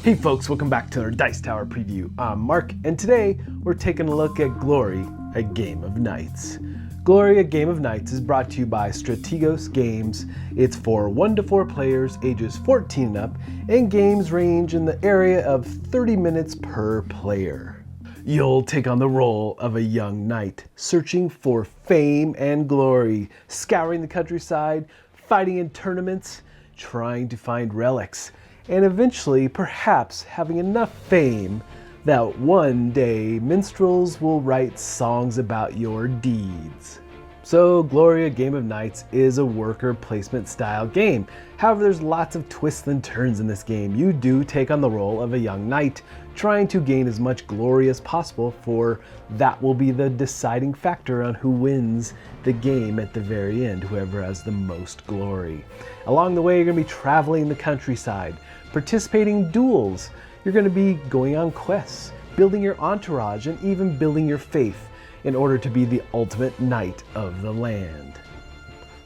Hey folks, welcome back to our Dice Tower preview. I'm Mark, and today we're taking a look at Glory, a Game of Knights. Glory, a Game of Knights is brought to you by Strategos Games. It's for 1 to 4 players, ages 14 and up, and games range in the area of 30 minutes per player. You'll take on the role of a young knight, searching for fame and glory, scouring the countryside, fighting in tournaments, trying to find relics, and eventually, perhaps, having enough fame that one day minstrels will write songs about your deeds. So, Glory, a Game of Knights is a worker placement style game. However, there's lots of twists and turns in this game. You do take on the role of a young knight, trying to gain as much glory as possible, for that will be the deciding factor on who wins the game at the very end, whoever has the most glory. Along the way, you're going to be traveling the countryside, participating in duels. You're going to be going on quests, building your entourage, and even building your faith in order to be the ultimate knight of the land.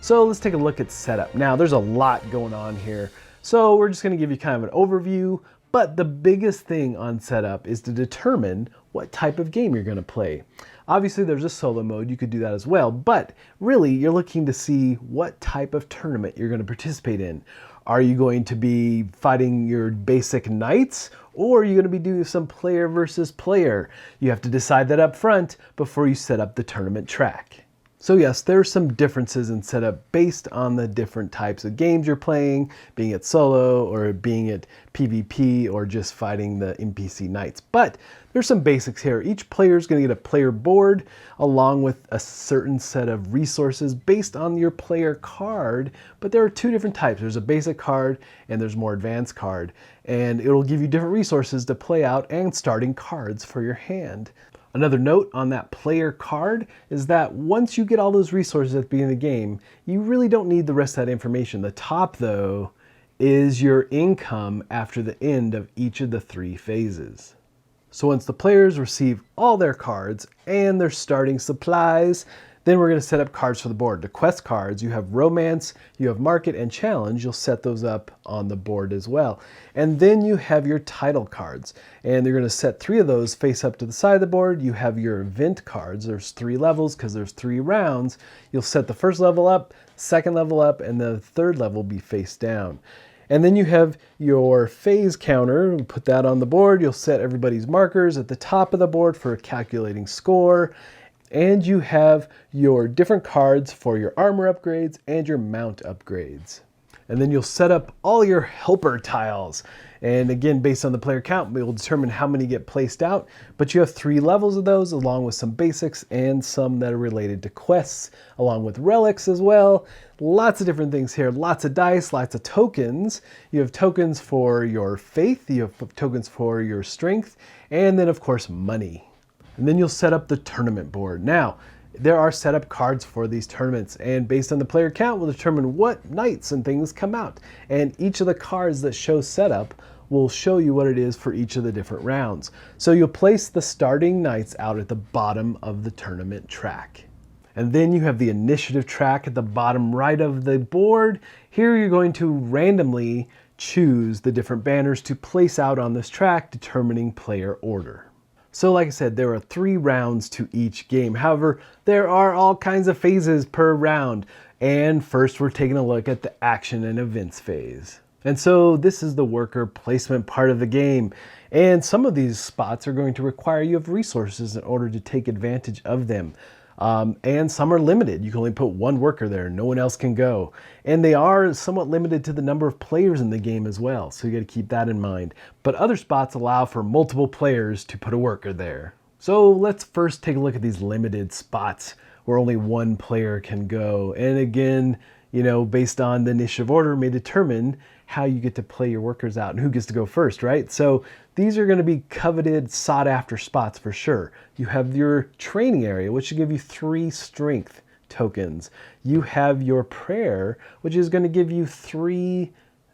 So let's take a look at setup. Now, there's a lot going on here, so we're just going to give you kind of an overview, but the biggest thing on setup is to determine what type of game you're going to play. Obviously, there's a solo mode, you could do that as well, but really you're looking to see what type of tournament you're going to participate in. Are you going to be fighting your basic knights, or are you going to be doing some player versus player? You have to decide that up front before you set up the tournament track. So yes, there are some differences in setup based on the different types of games you're playing, being it solo or being it PvP or just fighting the NPC knights. But there's some basics here. Each player is going to get a player board along with a certain set of resources based on your player card. But there are two different types. There's a basic card and there's more advanced card. And it'll give you different resources to play out and starting cards for your hand. Another note on that player card is that once you get all those resources at the beginning of the game, you really don't need the rest of that information. The top, though, is your income after the end of each of the 3 phases. So once the players receive all their cards and their starting supplies, then we're going to set up cards for the board. The quest cards, you have romance, you have market, and challenge. You'll set those up on the board as well. And then you have your title cards, and you're going to set 3 of those face up to the side of the board. You have your event cards. There's 3 levels because there's 3 rounds. You'll set the first level up, second level up, and the third level will be face down. And then you have your phase counter. Put that on the board. You'll set everybody's markers at the top of the board for calculating score. And you have your different cards for your armor upgrades and your mount upgrades. And then you'll set up all your helper tiles. And again, based on the player count, we will determine how many get placed out. But you have 3 levels of those, along with some basics and some that are related to quests, along with relics as well. Lots of different things here. Lots of dice, lots of tokens. You have tokens for your faith, you have tokens for your strength, and then of course money. And then you'll set up the tournament board. Now, there are setup cards for these tournaments, and based on the player count, we'll determine what knights and things come out. And each of the cards that show setup will show you what it is for each of the different rounds. So you'll place the starting knights out at the bottom of the tournament track. And then you have the initiative track at the bottom right of the board. Here you're going to randomly choose the different banners to place out on this track, determining player order. So like I said, there are 3 rounds to each game. However, there are all kinds of phases per round. And first we're taking a look at the action and events phase. And so this is the worker placement part of the game. And some of these spots are going to require you have resources in order to take advantage of them. And some are limited. You can only put 1 worker there. No one else can go. And they are somewhat limited to the number of players in the game as well. So you got to keep that in mind. But other spots allow for multiple players to put a worker there. So let's first take a look at these limited spots where only 1 player can go. And again, you know, based on the initiative order, may determine how you get to play your workers out and who gets to go first, right? So these are going to be coveted, sought after spots for sure. You have your training area, which will give you 3 strength tokens. You have your prayer, which is going to give you 3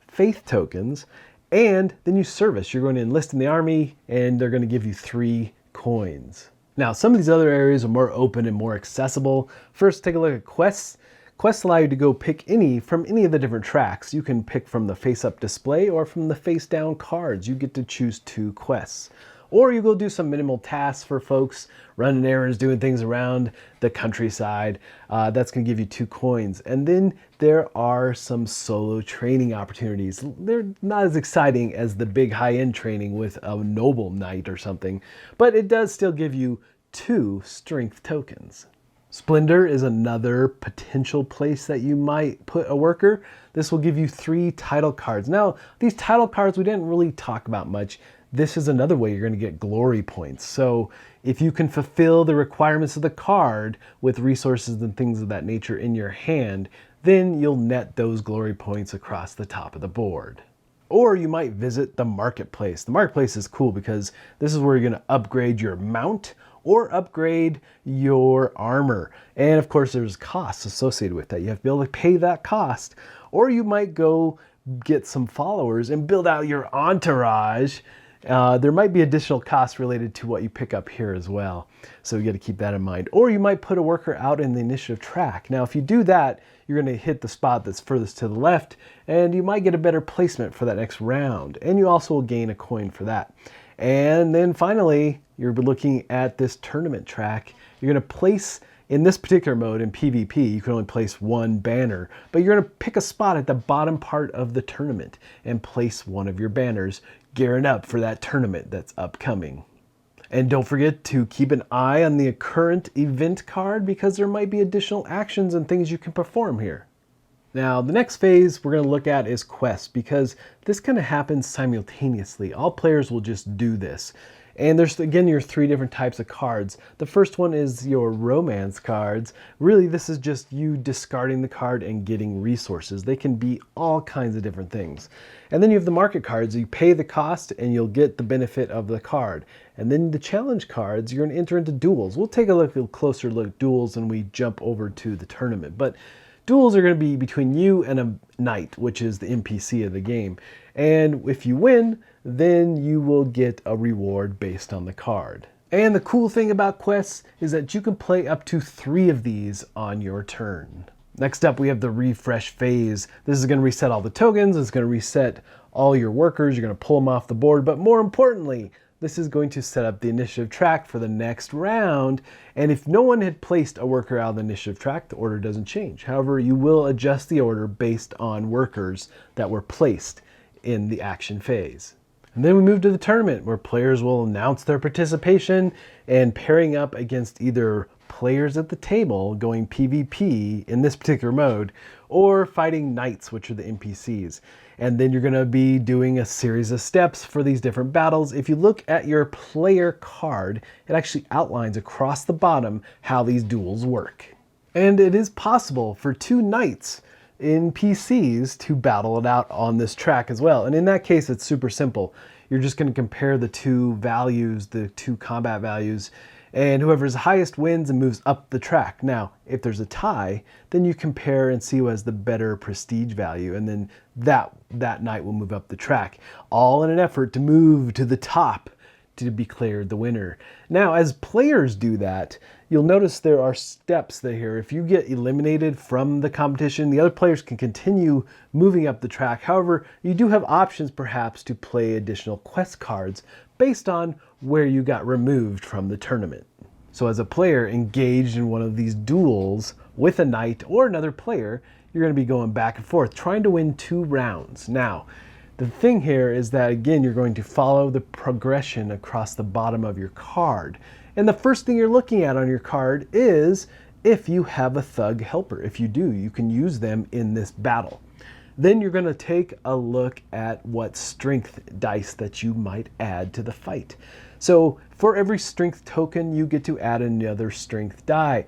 faith tokens. And then you service. You're going to enlist in the army, and they're going to give you 3 coins. Now, some of these other areas are more open and more accessible. First, take a look at quests. Quests allow you to go pick from any of the different tracks. You can pick from the face-up display or from the face-down cards. You get to choose 2 quests. Or you go do some minimal tasks for folks, running errands, doing things around the countryside. That's going to give you 2 coins. And then there are some solo training opportunities. They're not as exciting as the big high-end training with a noble knight or something, but it does still give you 2 strength tokens. Splendor is another potential place that you might put a worker. This will give you 3 title cards. Now, these title cards we didn't really talk about much. This is another way you're going to get glory points. So if you can fulfill the requirements of the card with resources and things of that nature in your hand, then you'll net those glory points across the top of the board. Or you might visit the marketplace. The marketplace is cool because this is where you're going to upgrade your mount or upgrade your armor. And of course, there's costs associated with that. You have to be able to pay that cost. Or you might go get some followers and build out your entourage. There might be additional costs related to what you pick up here as well. So you got to keep that in mind. Or you might put a worker out in the initiative track. Now, if you do that, you're going to hit the spot that's furthest to the left, and you might get a better placement for that next round. And you also will gain a coin for that. And then finally, you're looking at this tournament track. You're going to place, in this particular mode, in PvP, you can only place 1 banner, but you're going to pick a spot at the bottom part of the tournament and place one of your banners, gearing up for that tournament that's upcoming. And don't forget to keep an eye on the current event card because there might be additional actions and things you can perform here. Now, the next phase we're going to look at is quests because this kind of happens simultaneously. All players will just do this. And there's, again, your 3 different types of cards. The first one is your romance cards. Really, this is just you discarding the card and getting resources. They can be all kinds of different things. And then you have the market cards. You pay the cost and you'll get the benefit of the card. And then the challenge cards, you're going to enter into duels. We'll take a closer look at duels when we jump over to the tournament. But duels are going to be between you and a knight, which is the NPC of the game. And if you win, then you will get a reward based on the card. And the cool thing about quests is that you can play up to 3 of these on your turn. Next up, we have the refresh phase. This is going to reset all the tokens. It's going to reset all your workers. You're going to pull them off the board. But more importantly, this is going to set up the initiative track for the next round. And if no one had placed a worker out of the initiative track, the order doesn't change. However, you will adjust the order based on workers that were placed in the action phase. And then we move to the tournament where players will announce their participation and pairing up against either players at the table going PvP in this particular mode or fighting knights, which are the NPCs. And then you're going to be doing a series of steps for these different battles. If you look at your player card, it actually outlines across the bottom how these duels work. And it is possible for 2 knights NPCs to battle it out on this track as well. And in that case, it's super simple. You're just going to compare the 2 values, the 2 combat values, and whoever's highest wins and moves up the track. Now, if there's a tie, then you compare and see who has the better prestige value, and then that knight will move up the track, all in an effort to move to the top to be declared the winner. Now, as players do that, you'll notice there are steps here. If you get eliminated from the competition, the other players can continue moving up the track. However, you do have options perhaps to play additional quest cards based on where you got removed from the tournament. So as a player engaged in one of these duels with a knight or another player, you're going to be going back and forth trying to win 2 rounds. Now, the thing here is that, again, you're going to follow the progression across the bottom of your card. And the first thing you're looking at on your card is if you have a thug helper. If you do, you can use them in this battle. Then you're going to take a look at what strength dice that you might add to the fight. So for every strength token, you get to add another strength die,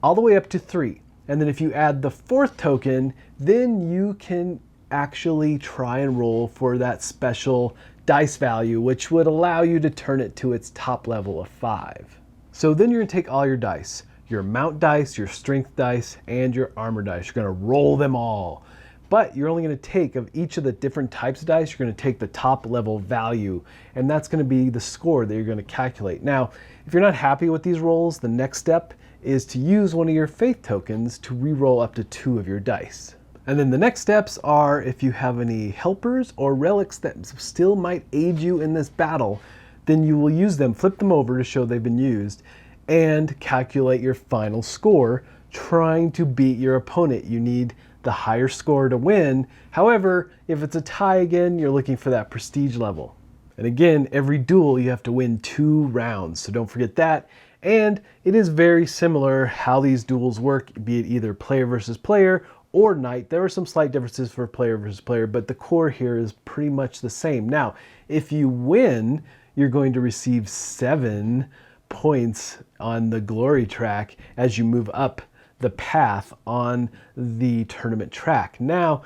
all the way up to 3. And then if you add the 4th token, then you can actually try and roll for that special dice value, which would allow you to turn it to its top level of 5. So then you're going to take all your dice, your mount dice, your strength dice, and your armor dice. You're going to roll them all. but you're only going to take, of each of the different types of dice, you're going to take the top level value, and that's going to be the score that you're going to calculate. Now, if you're not happy with these rolls, the next step is to use one of your faith tokens to re-roll up to 2 of your dice. And then the next steps are, if you have any helpers or relics that still might aid you in this battle, then you will use them, flip them over to show they've been used, and calculate your final score, trying to beat your opponent. You need the higher score to win. However, if it's a tie again, you're looking for that prestige level. And again, every duel you have to win 2 rounds, so don't forget that. And it is very similar how these duels work, be it either player versus player or knight. There are some slight differences for player versus player, but the core here is pretty much the same. Now, if you win, you're going to receive 7 points on the glory track as you move up the path on the tournament track. Now,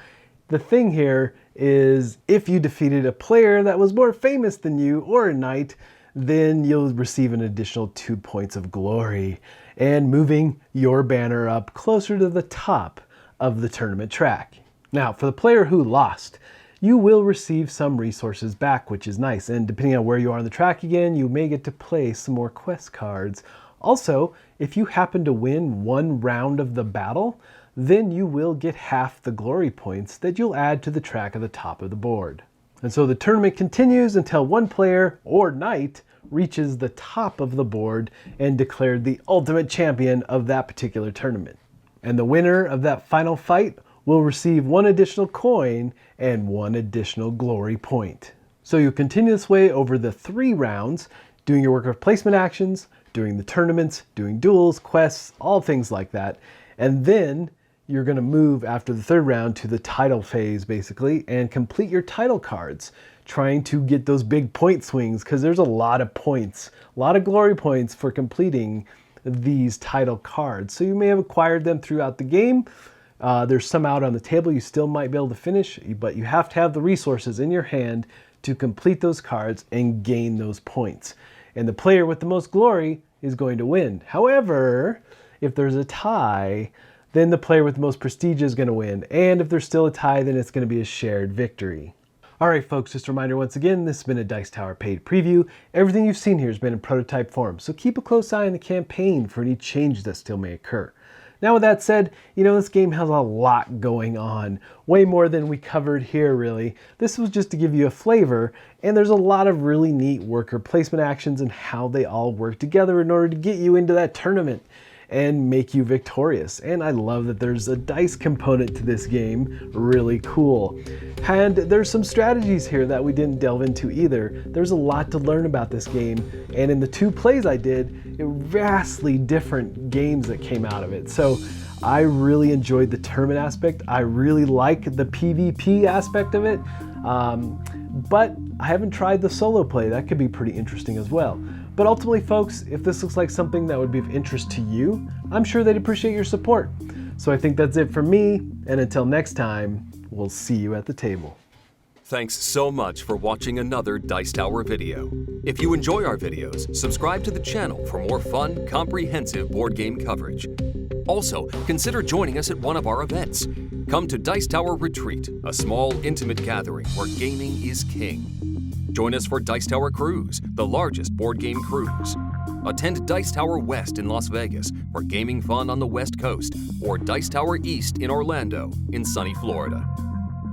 the thing here is, if you defeated a player that was more famous than you or a knight, then you'll receive an additional 2 points of glory and moving your banner up closer to the top of the tournament track. Now, for the player who lost, you will receive some resources back, which is nice. And depending on where you are on the track again, you may get to play some more quest cards. Also, if you happen to win 1 round of the battle, then you will get half the glory points that you'll add to the track at the top of the board. And so the tournament continues until one player or knight reaches the top of the board and declared the ultimate champion of that particular tournament. And the winner of that final fight will receive 1 additional coin and 1 additional glory point. So you'll continue this way over the 3 rounds, doing your worker placement actions, doing the tournaments, doing duels, quests, all things like that. And then you're going to move after the 3rd round to the title phase, basically, and complete your title cards, trying to get those big point swings, because there's a lot of points, a lot of glory points for completing these title cards. So you may have acquired them throughout the game. There's some out on the table you still might be able to finish, but you have to have the resources in your hand to complete those cards and gain those points. And the player with the most glory is going to win. However, if there's a tie, then the player with the most prestige is going to win. And if there's still a tie, then it's going to be a shared victory. All right, folks, just a reminder once again, this has been a Dice Tower paid preview. Everything you've seen here has been in prototype form, so keep a close eye on the campaign for any changes that still may occur. Now, with that said, this game has a lot going on, way more than we covered here, really. This was just to give you a flavor, and there's a lot of really neat worker placement actions and how they all work together in order to get you into that tournament and make you victorious. And I love that there's a dice component to this game, really cool. And there's some strategies here that we didn't delve into either. There's a lot to learn about this game, and in the 2 plays I did, vastly different games that came out of it. So I really enjoyed the tournament aspect. I really like the PvP aspect of it, but I haven't tried the solo play. That could be pretty interesting as well. But ultimately, folks, if this looks like something that would be of interest to you, I'm sure they'd appreciate your support. So I think that's it from me, and until next time, we'll see you at the table. Thanks so much for watching another Dice Tower video. If you enjoy our videos, subscribe to the channel for more fun, comprehensive board game coverage. Also, consider joining us at one of our events. Come to Dice Tower Retreat, a small, intimate gathering where gaming is king. Join us for Dice Tower Cruise, the largest board game cruise. Attend Dice Tower West in Las Vegas for gaming fun on the West Coast, or Dice Tower East in Orlando in sunny Florida.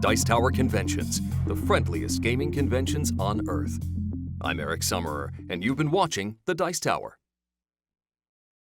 Dice Tower Conventions, the friendliest gaming conventions on Earth. I'm Eric Summerer, and you've been watching The Dice Tower.